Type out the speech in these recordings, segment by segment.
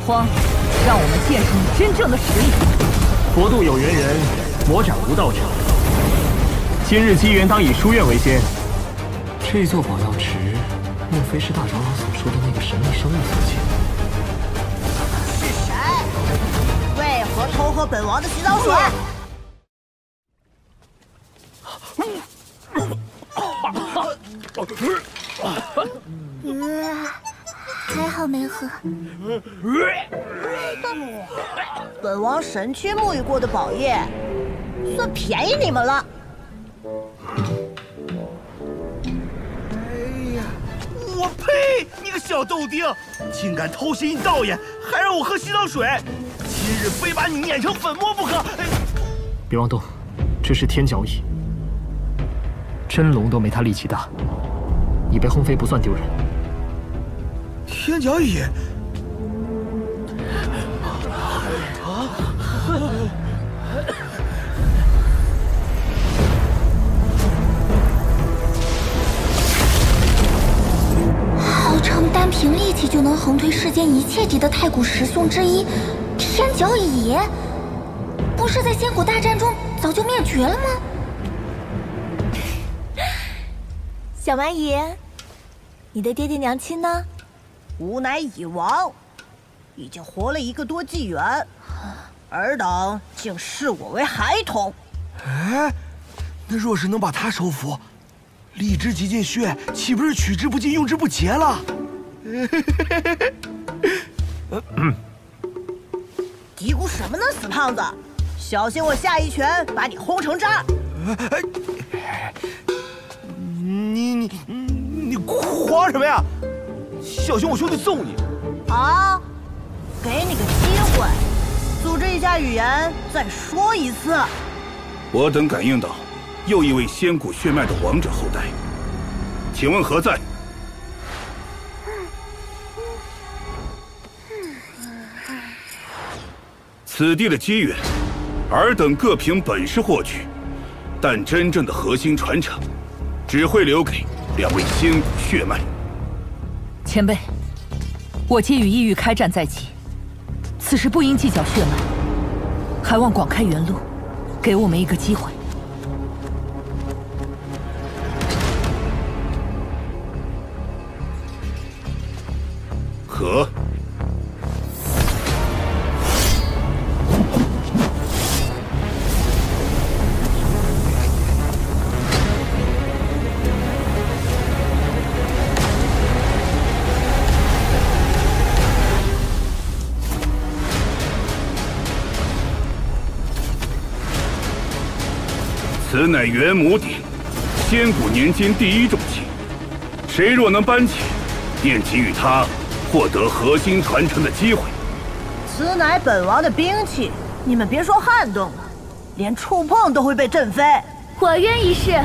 荒，让我们见识你真正的实力。佛度有缘人，魔斩无道者。今日机缘，当以书院为先。这座宝药池，莫非是大长老所说的那个神秘生物所建？是谁？为何偷喝本王的洗澡水？还好没喝。本王神区沐浴过的宝液，算便宜你们了。我呸！你个小豆丁，竟敢偷袭道爷，还让我喝洗澡水！今日非把你碾成粉末不可！别妄动，这是天角蚁，真龙都没他力气大，你被轰飞不算丢人。天角蚁。号称单凭力气就能横推世间一切级的太古十雄之一，天角蚁，不是在仙古大战中早就灭绝了吗？小蛮夷，你的爹爹娘亲呢？吾乃蚁王，已经活了1个多纪元，尔等竟视我为孩童。哎，那若是能把他收服，力之极尽血，岂不是取之不尽，用之不竭了？嘀咕什么呢，死胖子！小心我下一拳把你轰成渣！你慌什么呀？小心我兄弟揍你！好，给你个机会，组织一下语言，再说一次。我等感应到又一位仙骨血脉的王者后代，请问何在？此地的机缘，尔等各凭本事获取，但真正的核心传承，只会留给2位仙骨血脉。前辈，我皆与异域开战在即，此时不应计较血脉，还望广开原路，给我们一个机会。可。此乃元母鼎，仙古年间第1重器，谁若能搬起，便给予他获得核心传承的机会。此乃本王的兵器，你们别说撼动了，连触碰都会被震飞。我愿一试。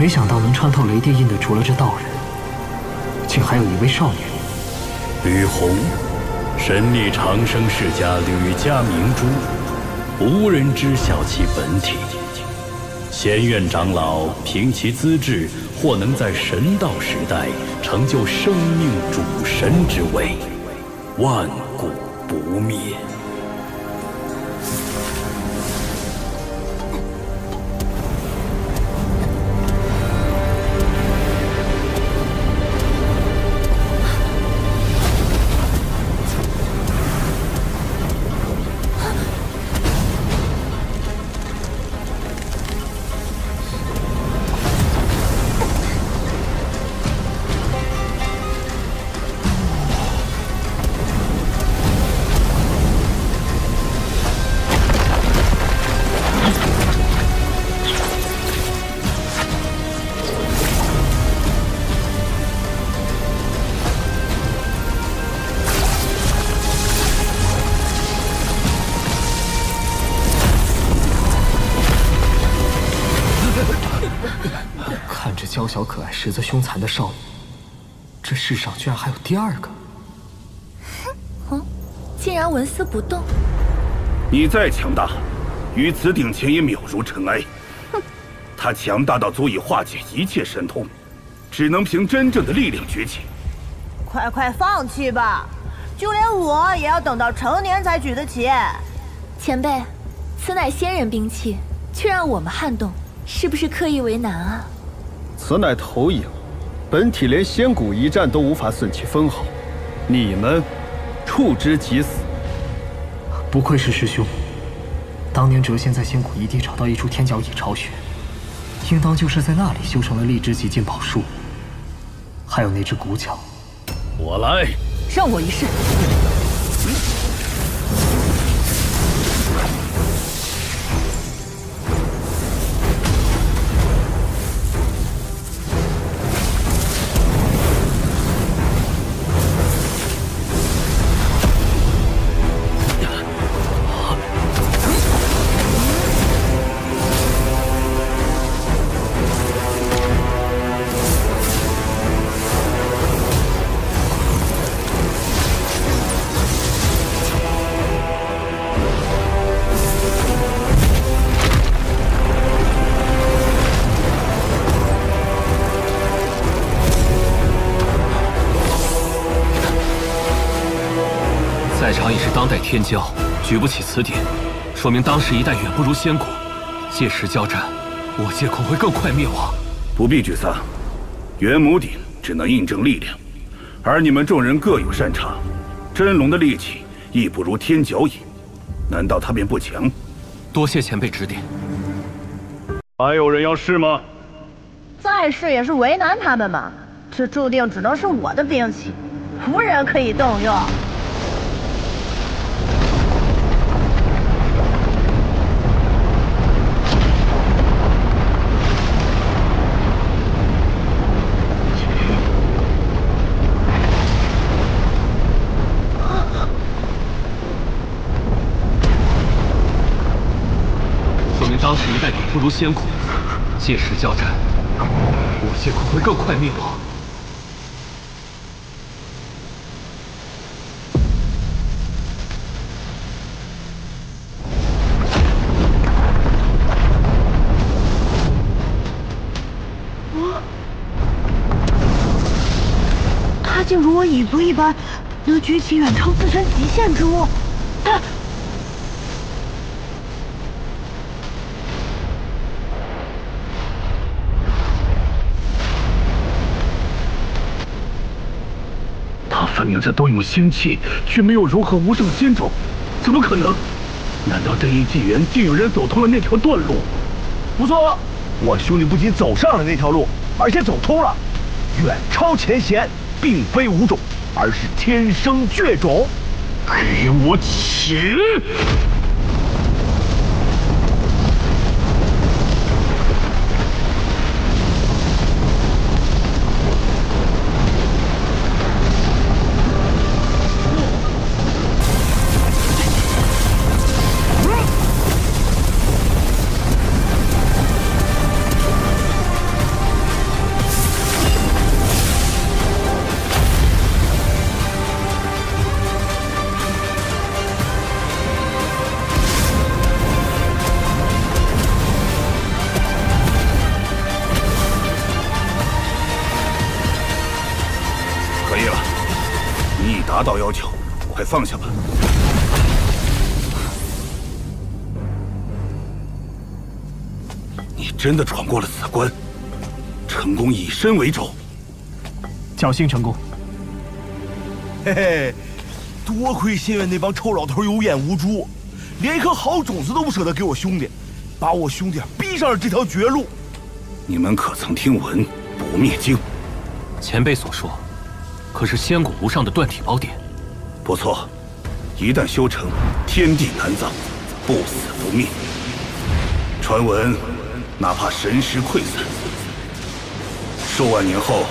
没想到能穿透雷电印的，除了这道人，竟还有一位少女。吕红，神力长生世家吕家明珠，无人知晓其本体。仙院长老凭其资质，或能在神道时代成就生命主神之位，万古不灭。看着娇小可爱、实则凶残的少女，这世上居然还有第二个。哼，竟然纹丝不动。你再强大，于此顶前也渺如尘埃。哼，他强大到足以化解一切神通，只能凭真正的力量崛起。快放弃吧，就连我也要等到成年才举得起。前辈，此乃仙人兵器，却让我们撼动，是不是刻意为难啊？此乃投影，本体连仙骨一战都无法损其分毫，你们触之即死。不愧是师兄，当年谪仙在仙谷一地找到一处天角蚁巢穴，应当就是在那里修成了荔枝极境宝术，还有那只骨角。我来，让我一试。在场已是当代天骄，举不起此典，说明当时一代远不如仙谷。届时交战，我界恐会更快灭亡。不必沮丧，元母鼎只能印证力量，而你们众人各有擅长。真龙的力气亦不如天角蚁，难道他便不强？多谢前辈指点。还有人要试吗？再试也是为难他们嘛。这注定只能是我的兵器，无人可以动用。当时一代远不如仙谷，届时交战，我界恐会更快灭亡。他竟如我蚁族一般，能举起远超自身极限之物。分明在动用仙气，却没有如何无上仙种，怎么可能？难道这一纪元竟有人走通了那条断路？不错，我兄弟不仅走上了那条路，而且走通了。远超前贤，并非无种，而是天生绝种。给我起！达到要求，快放下吧！你真的闯过了此关，成功以身为重，侥幸成功。嘿嘿，多亏仙院那帮臭老头有眼无珠，连一颗好种子都不舍得给我兄弟，把我兄弟逼上了这条绝路。你们可曾听闻不灭经？前辈所说。可是仙谷无上的断体宝典，不错，一旦修成，天地难葬，不死不灭。传闻，哪怕神识溃散，数万年后，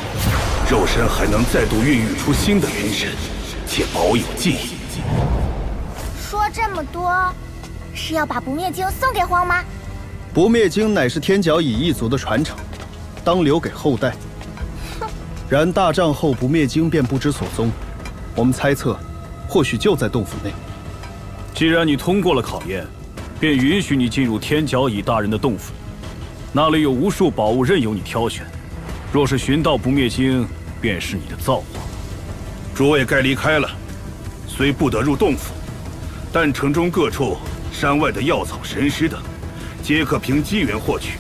肉身还能再度孕育出新的元神，且保有记忆。说这么多，是要把不灭经送给荒吗？不灭经乃是天角蚁一族的传承，当留给后代。然大战后不灭经便不知所踪，我们猜测，或许就在洞府内。既然你通过了考验，便允许你进入天角乙大人的洞府，那里有无数宝物任由你挑选。若是寻到不灭经，便是你的造化。诸位该离开了，虽不得入洞府，但城中各处、山外的药草、神石等，皆可凭机缘获取，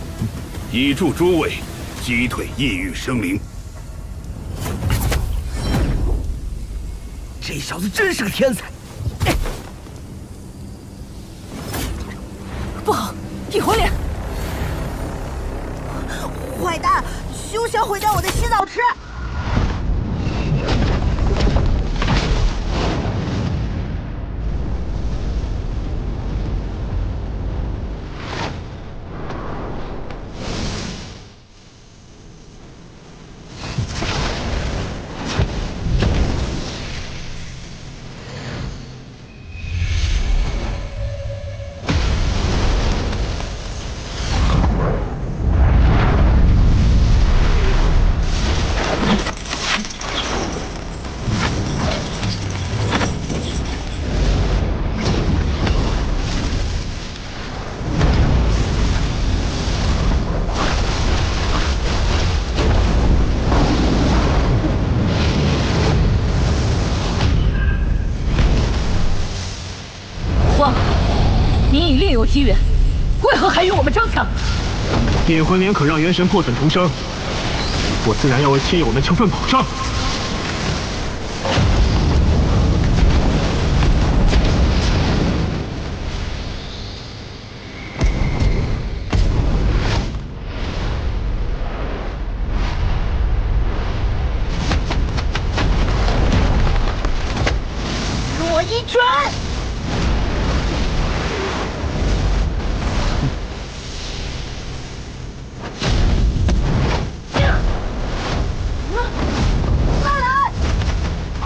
以助诸位击退异域生灵。这小子真是个天才！不好，异魂莲！坏蛋，休想毁掉我的洗澡池！你已另有机缘，为何还与我们争抢？变魂莲可让元神破损重生，我自然要为亲友们求份保障。我一拳！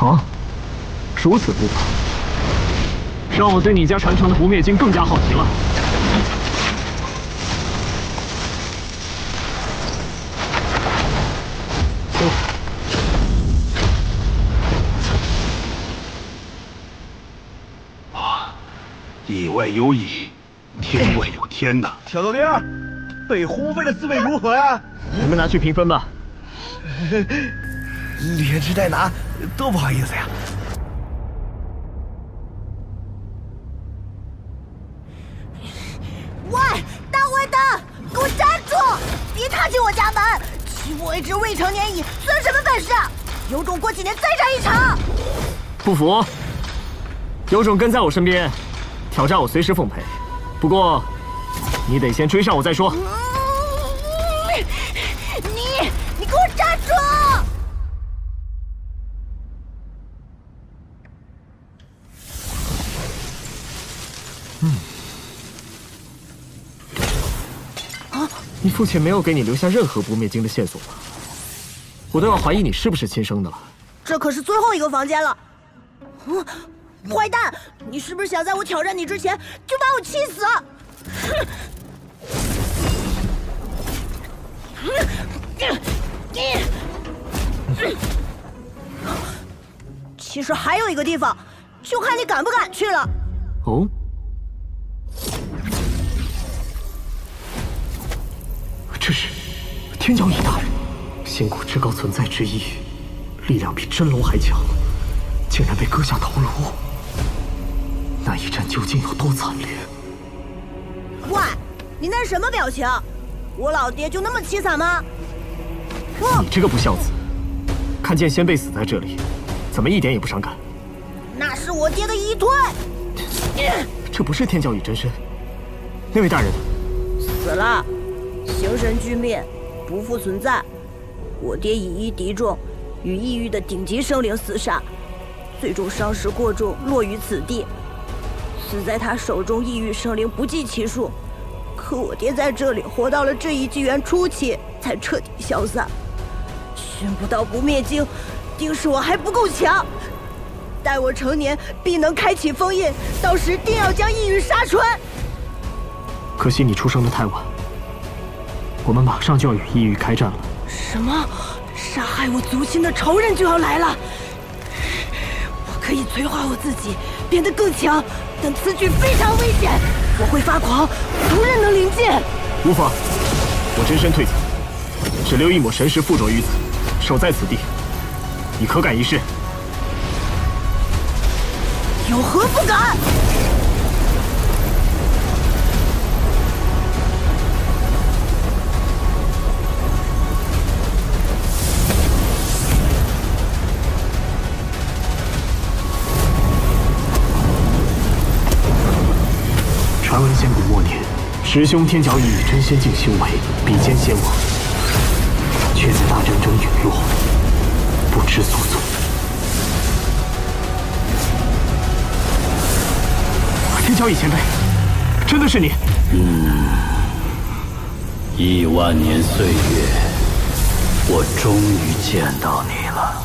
啊，如此不法，让我对你家传承的不灭经更加好奇了。以外有乙，天外有天呐！挑豆丁，被轰飞的滋味如何呀？你们拿去评分吧。连吃带拿，多不好意思呀！喂，大坏蛋，给我站住！别踏进我家门！欺负我一只未成年蚁，算什么本事？有种过几年再战一场！不服？有种跟在我身边，挑战我随时奉陪。不过，你得先追上我再说。你给我站住！你父亲没有给你留下任何不灭经的线索吗？我都要怀疑你是不是亲生的了。这可是最后一个房间了。坏蛋，你是不是想在我挑战你之前就把我气死？其实还有一个地方，就看你敢不敢去了。哦。这是天角乙大人，仙骨至高存在之一，力量比真龙还强，竟然被割下头颅。那一战究竟有多惨烈？喂，你那什么表情？我老爹就那么凄惨吗？你这个不孝子，看见先辈死在这里，怎么一点也不伤感？那是我爹的遗推。这不是天角乙真身，那位大人死了。形神俱灭，不复存在。我爹以一敌众，与异域的顶级生灵厮杀，最终伤势过重，落于此地。死在他手中异域生灵不计其数，可我爹在这里活到了这一纪元初期，才彻底消散。寻不到不灭经，定是我还不够强。待我成年，必能开启封印，到时定要将异域杀穿。可惜你出生的太晚。我们马上就要与异域开战了。什么？杀害我族亲的仇人就要来了！我可以催化我自己，变得更强，但此举非常危险，我会发狂，无人能临近。无妨，我真身退走，只留一抹神识附着于此，守在此地。你可敢一试？有何不敢？传闻仙古末年，师兄天角已以真仙境修为比肩仙王，却在大战中陨落，不知所踪。天角乙前辈，真的是你？1万年岁月，我终于见到你了。